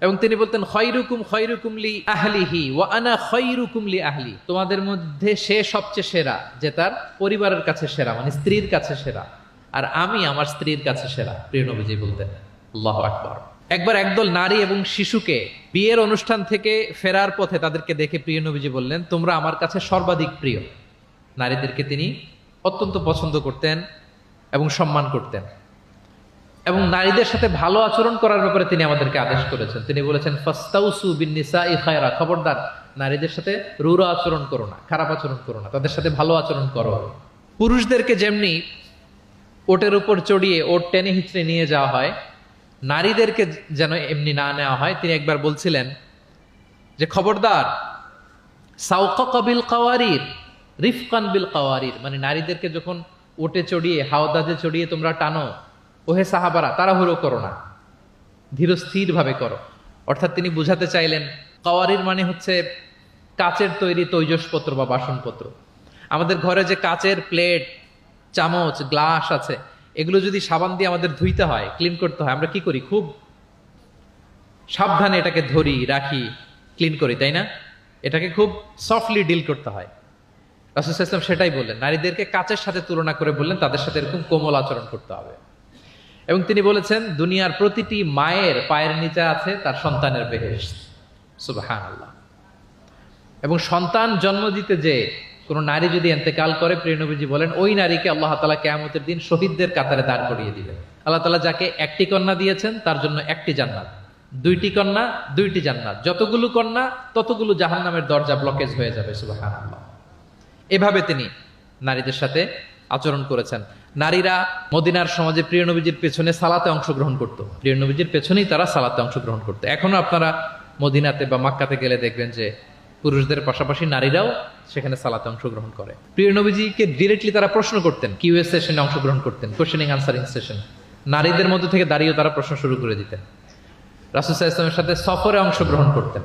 এবং তিনি বলতেন, খায়রুকুম খায়রুকুম লি আহলিহি ওয়া আনা খায়রুকুম লি আহলি। তোমাদের মধ্যে সে সবচেয়ে সেরা যে তার পরিবারের কাছে সেরা, মানে স্ত্রীর কাছে সেরা, আর আমি আমার স্ত্রীর কাছে সেরা। প্রিয় নবীজি বলতেন। আল্লাহু আকবার। একবার একদল নারী এবং শিশুকে বিয়ের অনুষ্ঠান থেকে ফেরার পথে তাদেরকে দেখে প্রিয় নবীজি বললেন, তোমরা আমার কাছে সর্বাধিক প্রিয়। নারীদেরকে তিনি অত্যন্ত পছন্দ করতেন এবং সম্মান করতেন, এবং নারীদের সাথে ভালো আচরণ করার ব্যাপারে তিনি আমাদেরকে আদেশ করেছেন। তিনি বলেছেন, ফাস্তাউসু বিন্নিসাই খায়রা, খবরদার নারীদের সাথে রূঢ় আচরণ করো না, খারাপ আচরণ করো না, তাদের সাথে ভালো আচরণ করো। পুরুষদেরকে যেমনি ওটের উপর চড়িয়ে ওট টেনে হিচড়ে নিয়ে যাওয়া হয়, নারীদেরকে যেন এমনি না নেওয়া হয়। তিনি একবার বলছিলেন যে খবরদার, সাওকাকা বিল কাওয়ারির রিফকান বিল কাওয়ারির, মানে নারীদেরকে যখন ওটে চড়িয়ে হাওদাজে চড়িয়ে তোমরা টানো, ওহে সাহাবারা তাড়াহুড়ো করো না, ধীরস্থির ভাবে করো। অর্থাৎ তিনি বুঝাতে চাইলেন কাওয়ারির মানে হচ্ছে কাচের তৈরি তৈজসপত্র বা বাসনপত্র। আমাদের ঘরে যে কাচের প্লেট, চামচ, গ্লাস আছে, এগুলো যদি সাবান দিয়ে আমাদের ধুইতে হয়, ক্লিন করতে হয়, আমরা কি করি? খুব সাবধানে এটাকে ধরি, রাখি, ক্লিন করি, তাই না? এটাকে খুব সফটলি ডিল করতে হয়। রাসূল সাল্লাল্লাহু আলাইহি ওয়াসাল্লাম সেটাই বললেন, নারীদেরকে কাচের সাথে তুলনা করে বললেন তাদের সাথে এরকম কোমল আচরণ করতে হবে। এবং তিনি বলেছেন দুনিয়ার প্রতিটি মায়ের পায়ের নিচে আছে তার সন্তানের বেহেশত। সুবহানাল্লাহ। এবং সন্তান জন্ম দিতে যে কোনো নারী যদি ইন্তেকাল করে, প্রিয় নবীজি বলেন ওই নারীকে আল্লাহ তাআলা কিয়ামতের দিন শহীদদের কাতারে দাঁড় করিয়ে দিবেন। আল্লাহ তাআলা যাকে একটি কন্যা দিয়েছেন তার জন্য একটি জান্নাত, দুইটি কন্যা দুইটি জান্নাত, যতগুলো কন্যা ততগুলো জাহান্নামের দরজা ব্লকেজ হয়ে যাবে। সুবহানাল্লাহ। এভাবে তিনি নারীদের সাথে আচরণ করেছেন। নারীরা মদিনার সমাজে প্রিয় নবীজির পেছনে সালাতে অংশগ্রহণ করত, প্রিয় নবীজির পেছনেই তারা সালাতে অংশগ্রহণ করতো। এখনো আপনারা মদিনাতে বা মক্কাতে গেলে দেখবেন যে পুরুষদের পাশাপাশি নারীরাও সেখানে সালাতে অংশগ্রহণ করে। প্রিয় নবীজিকে ডিরেক্টলি তারা প্রশ্ন করতেন, কিউএ সেশনে অংশগ্রহণ করতেন, কোশ্চেনিং আনসারিং সেশন। নারীদের মধ্যে থেকে দাঁড়িয়েও তারা প্রশ্ন শুরু করে দিতেন। রাসূল সাল্লাল্লাহু আলাইহি ওয়াসাল্লামের সাথে সফরে অংশগ্রহণ করতেন।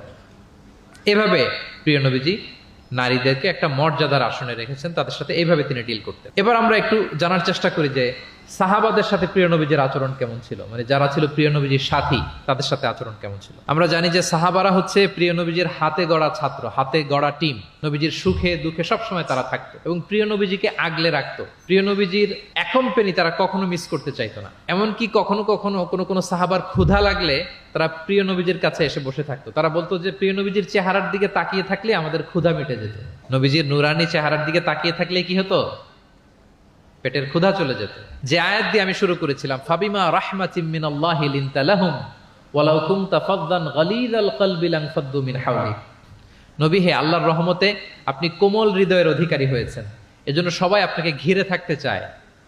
এভাবে প্রিয় নবীজি নারীদেরকে একটা মর্যাদার আসনে রেখেছেন, তাদের সাথে এইভাবে তিনি ডিল করতেন। এবার আমরা একটু জানার চেষ্টা করি যে সাহাবাদের সাথে প্রিয় নবীজির আচরণ কেমন ছিল, মানে যারা ছিল প্রিয় নবীজির সাথী তাদের সাথে আচরণ কেমন ছিল। আমরা জানি যে সাহাবারা হচ্ছে প্রিয় নবীজির হাতে গড়া ছাত্র, হাতে গড়া টিম। নবীজির সুখে দুঃখে সবসময় তারা থাকতো এবং প্রিয় নবীজিকে আগলে রাখতো। প্রিয় নবীজির এখন পেনি তারা কখনো মিস করতে চাইতো না। এমনকি কখনো কখনো কোনো সাহাবার ক্ষুধা লাগলে তারা প্রিয় নবীজির কাছে এসে বসে থাকতো। তারা বলতো যে প্রিয় নবীজির চেহারার দিকে তাকিয়ে থাকলে আমাদের ক্ষুধা মিটে যেত। নবীজির নুরানি চেহারার দিকে তাকিয়ে থাকলে কি হতো? পেটের ক্ষুধা চলে যেত। যে আয়াত দিয়ে আমি শুরু করেছিলাম, ফাবিমা রাহমাতিম মিনাল্লাহি লিনতা লাহুম ওয়ালাউ কুনতা ফাদদান গালিযাল কলবি লানফাদ্দু মিন হাওলিক। নবী হে, আল্লাহর রহমতে আপনি কোমল হৃদয়ের অধিকারী হয়েছেন, এজন্য সবাই আপনাকে ঘিরে থাকতে চায়,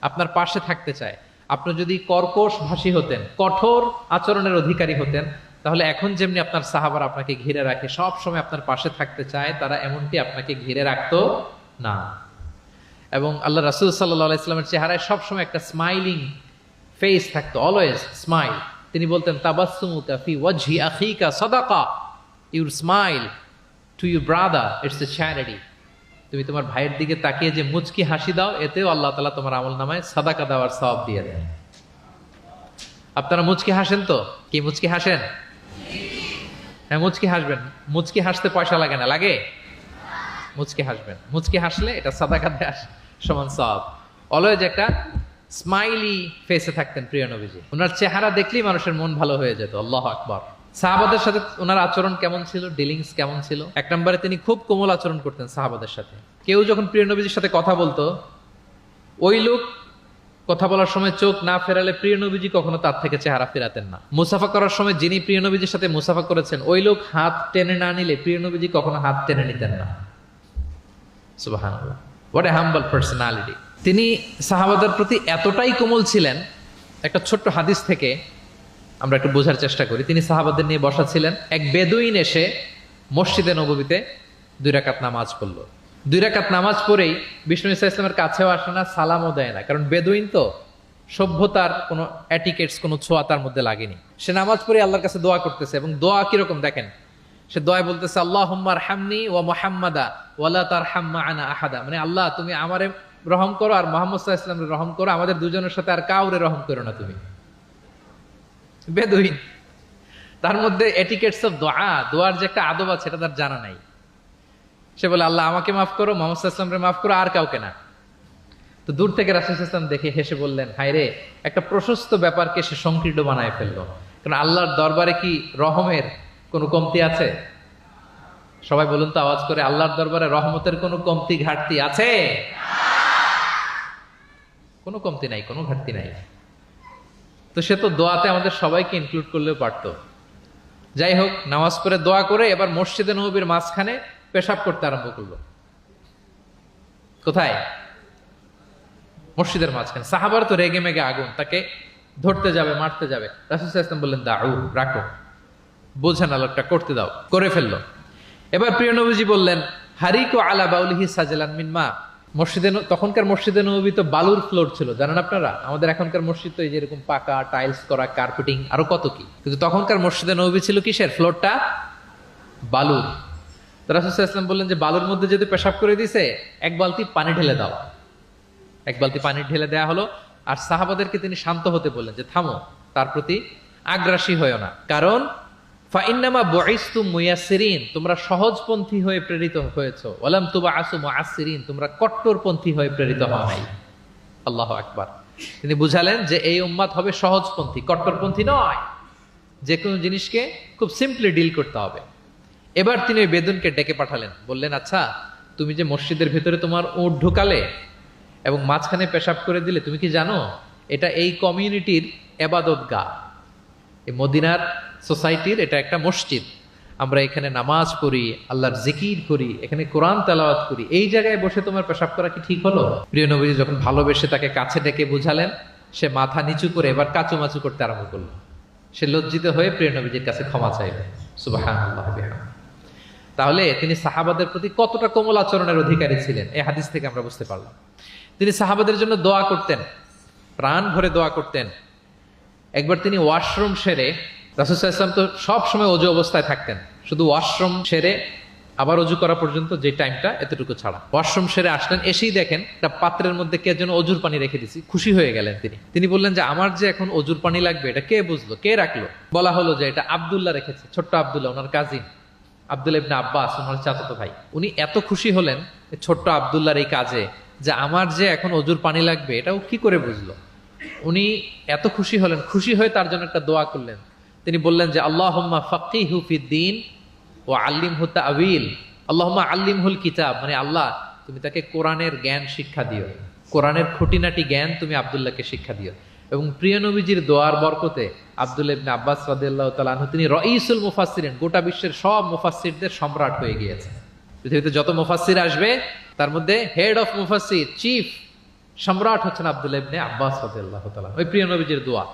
আপনার পাশে থাকতে চায়। আপনি যদি কর্কশ ভাষী হতেন, কঠোর আচরণের অধিকারী হতেন, তাহলে এখন যেমনি আপনার সাহাবারা আপনাকে ঘিরে রাখে, সব সময় আপনার পাশে থাকতে চায়, তারা এমনটি আপনাকে ঘিরে রাখতো না। এবং আল্লাহ রাসূল সাল্লাল্লাহু আলাইহি ওয়াসাল্লামের চেহারায় সবসময় একটা স্মাইলিং ফেস থাকতো, অলওয়েজ স্মাইল। তিনি বলতেন তাবাসসুমুকা ফি ওয়াজহি আখিকা সাদাকা, your smile to your brother it's a charity. তুমি তোমার ভাইয়ের দিকে তাকিয়ে যে মুচকি হাসি দাও, এতেও আল্লাহ তাআলা তোমার আমলনামায় সাদাকা দেওয়ার সওয়াব দিয়ে দেন। আপনারা মুচকি হাসেন তো? কি মুচকি হাসেন? হ্যাঁ, মুচকি হাসবেন। মুচকি হাসতে পয়সা লাগে না, লাগে? মুচকি হাসবেন। মুচকি হাসলে এটা সাদাকা দেওয়ার সমান সওয়াব। অলওয়েজ একটা স্মাইলি ফেসে থাকতেন প্রিয় নবীজি। ওনার চেহারা দেখলেই মানুষের মন ভালো হয়ে যেত। আল্লাহু আকবার। সাহাবাদের সাথে ওনার আচরণ কেমন ছিল, ডিলিংস কেমন ছিল? এক নম্বরে তিনি খুব কোমল আচরণ করতেন সাহাবাদের সাথে। কেউ যখন প্রিয় নবীজির সাথে কথা বলতো, ওই লোক কথা বলার সময় চোখ না ফেরালে প্রিয় নবীজি কখনো তার থেকে চেহারা ফেরাতেন না। মুসাফা করার সময় যিনি প্রিয় নবীজির সাথে মুসাফা করেছেন, ওই লোক হাত টেনে না নিলে প্রিয় নবীজি কখনো হাত টেনে নিতেন না। সুবহানাল্লাহ, হোয়াট এ হাম্বল পার্সোনালিটি। তিনি সাহাবাদের প্রতি এতটাই কোমল ছিলেন, একটা ছোট্ট হাদিস থেকে আমরা একটু বোঝার চেষ্টা করি। তিনি সাহাবাদের নিয়ে বসা ছিলেন, এক বেদুইন এসে মসজিদে নববীতে 2 রাকাত নামাজ পড়লো। 2 রাকাত নামাজ পড়েই বিষ্ণু ইসা ইসলামের কাছেও আসে না, সালামও দেয় না, কারণ বেদুইন তো, সভ্যতার কোনো অ্যাটিকেটস, কোনো ছোঁয়া তার মধ্যে লাগেনি। সে নামাজ পড়ে আল্লাহর কাছে দোয়া করতেছে, এবং দোয়া কিরকম দেখেন, সে দোয়ায় বলতেছে আল্লাহুম্মা আরহামনি ওয়া মুহাম্মাদা ওয়ালা তারহাম মা'আনা আহাদা, মানে আল্লাহ তুমি আমারে রহম করো আর মুহাম্মদ সাল্লাল্লাহু আলাইহি ওয়াসাল্লামকে রহম করো, আমাদের দুজনের সাথে আর কাউরে রহম করো না তুমি। বেদুইন, তার মধ্যে এটিকেটস অফ দোয়া, দোয়ার যে একটা আদব আছে এটা তার জানা নাই। সে বলে আল্লাহ আমাকে মাফ করো, মুহাম্মদ সাল্লাল্লাহু আলাইহি ওয়াসাল্লামকে মাফ করো, আর কাউকে না। তো দূর থেকে রাসূল সাল্লাল্লাহু আলাইহি ওয়াসাল্লাম দেখে হেসে বললেন, হায় রে, একটা প্রশস্ত ব্যাপারকে সে সংকীর্ণ বানায় ফেললো। কারণ আল্লাহর দরবারে কি রহমের কোনো কমতি আছে? সবাই বলুন তো আওয়াজ করে, আল্লাহর দরবারে রহমতের কোনো কমতি ঘাটতি আছে? কোনো কমতি নাই, কোনো ঘাটতি নাই। তো সে তো দোয়াতে আমাদের সবাইকে ইনক্লুড করলেও পারতো। যাই হোক, নামাজ পড়ে দোয়া করে এবার মসজিদে নববীর মাঝখানে পেশাব করতে আরম্ভ করলো। কোথায়? মসজিদের মাঝখানে। সাহাবার তো রেগে মেগে আগুন, তাকে ধরতে যাবে, মারতে যাবে। রাসূল সাল্লাল্লাহু আলাইহি ওয়াসাল্লাম বললেন দাউ, রাখো, বোঝেন আলোকটা করতে দাও, করে ফেললো। এবার প্রিয় নবীজি বললেন হারিকু আলা বাউলিহি সাজলান মিন মা, তখনকার মসজিদে নববী তো বালুর ফ্লোর ছিল, জানেন আপনারা? আমাদের এখনকার মসজিদ তো এই যে এরকম পাকা টাইলস করা, কার্পেটিং, আরো কত কি, কিন্তু তখনকার মসজিদে নববী ছিল কিসের? ফ্লোরটা বালুর। তো রাসূল সাল্লাল্লাহু আলাইহি ওয়াসাল্লাম বললেন যে বালুর মধ্যে যদি পেশাব করে দিছে, এক বালতি পানি ঢেলে দাও। এক বালতি পানি ঢেলে দেয়া হলো। আর সাহাবাদেরকে তিনি শান্ত হতে বললেন যে থামো, তার প্রতি আগ্রাসী হয়েও না, কারণ ফাইন্নামা বুইসতুম মুয়াসসিরিন, তোমরা সহজপন্থী হয়ে প্রেরিত হয়েছো, ওয়ালাম তুবআসু মুআসসিরিন, তোমরা কট্টরপন্থী হয়ে প্রেরিত হও নাই। আল্লাহু আকবার। তিনি বুঝালেন যে এই উম্মাত হবে সহজপন্থী, কট্টরপন্থী নয়। যে কোনো জিনিসকে খুব সিম্পলি ডিল করতে হবে। এবার তিনি ওই বেদুনকে ডেকে পাঠালেন, বললেন আচ্ছা তুমি যে মসজিদের ভেতরে তোমার উট ঢুকালে এবং মাঝখানে পেশাব করে দিলে, তুমি কি জানো এটা এই কমিউনিটির ইবাদতগাহ, এই মদিনার সোসাইটির এটা একটা মসজিদ। আমরা এখানে নামাজ পড়ি, আল্লাহর জিকির করি, এখানে কোরআন তেলাওয়াত করি, এই জায়গায় বসে তোমার পেশাব করা কি ঠিক হলো? প্রিয় নবীজি যখন ভালোবেসে তাকে কাছে ডেকে বুঝালেন, সে মাথা নিচু করে এবার কাচুমাচু করতে আরম্ভ করলো। সে লজ্জিত হয়ে প্রিয় নবীজির কাছে ক্ষমা চাইল। সুবহানাল্লাহ। তাহলে তিনি সাহাবাদের প্রতি কতটা কোমল আচরণের অধিকারী ছিলেন, এই হাদিস থেকে আমরা বুঝতে পারলাম। তিনি সাহাবাদের জন্য দোয়া করতেন, প্রাণ ভরে দোয়া করতেন। একবার তিনি ওয়াশরুম সেরে, রাসূল সাল্লাল্লাহু আলাইহি ওয়াসাল্লাম তো সব সময় অজু অবস্থায় থাকতেন, শুধু ওয়াশরুম সেরে আবার অজু করা পর্যন্ত যে টাইমটা, এতটুকু ছাড়া। ওয়াশরুম সেরে আসলেন, এসেই দেখেন একটা পাত্রের মধ্যে কে যেন অজুর পানি রেখে দিয়েছি। খুশি হয়ে গেলেন তিনি বললেন যে আমার যে এখন অজুর পানি লাগবে, এটা কে বুঝলো, কে রাখলো? বলা হলো যে এটা আব্দুল্লাহ রেখেছে, ছোট্ট আব্দুল্লাহ, ওনার কাজিন আব্দুল্লাহ ইবনে আব্বাস, ওনার চাচাতো ভাই। উনি এত খুশি হলেন ছোট্ট আব্দুল্লাহর এই কাজে, যে আমার যে এখন অজুর পানি লাগবে এটাও কি করে বুঝলো। উনি এত খুশি হলেন, খুশি হয়ে তার জন্য একটা দোয়া করলেন। তিনি বললেন যে আল্লাহুম্মা ফাক্কিহু ফিদ্দীন ওয়া আল্লিমহু তা'ওয়িল, আল্লাহুম্মা আল্লিমহুল কিতাব, মানে আল্লাহ তুমি তাকে কোরআনের জ্ঞান শিক্ষা দিও, কোরআনের খুঁটিনাটি জ্ঞান তুমি আব্দুল্লাহকে শিক্ষা দিও। এবং প্রিয় নবীজির দোয়ার বরকতে আব্দুল্লাহ ইবনে আব্বাস রাদিয়াল্লাহু তাআলা আনহু তিনি রাইসুল মুফাসসিরিন, গোটা বিশ্বের সব মুফাসসিরদের সম্রাট হয়ে গিয়েছেন। পৃথিবীতে যত মুফাসসির আসবে তার মধ্যে হেড অফ মুফাসসির, চিফ সম্রাট হচ্ছেন আব্দুল্লাহ ইবনে আব্বাস রাদিয়াল্লাহু তাআলা। ওই প্রিয় নবীজির দোয়া।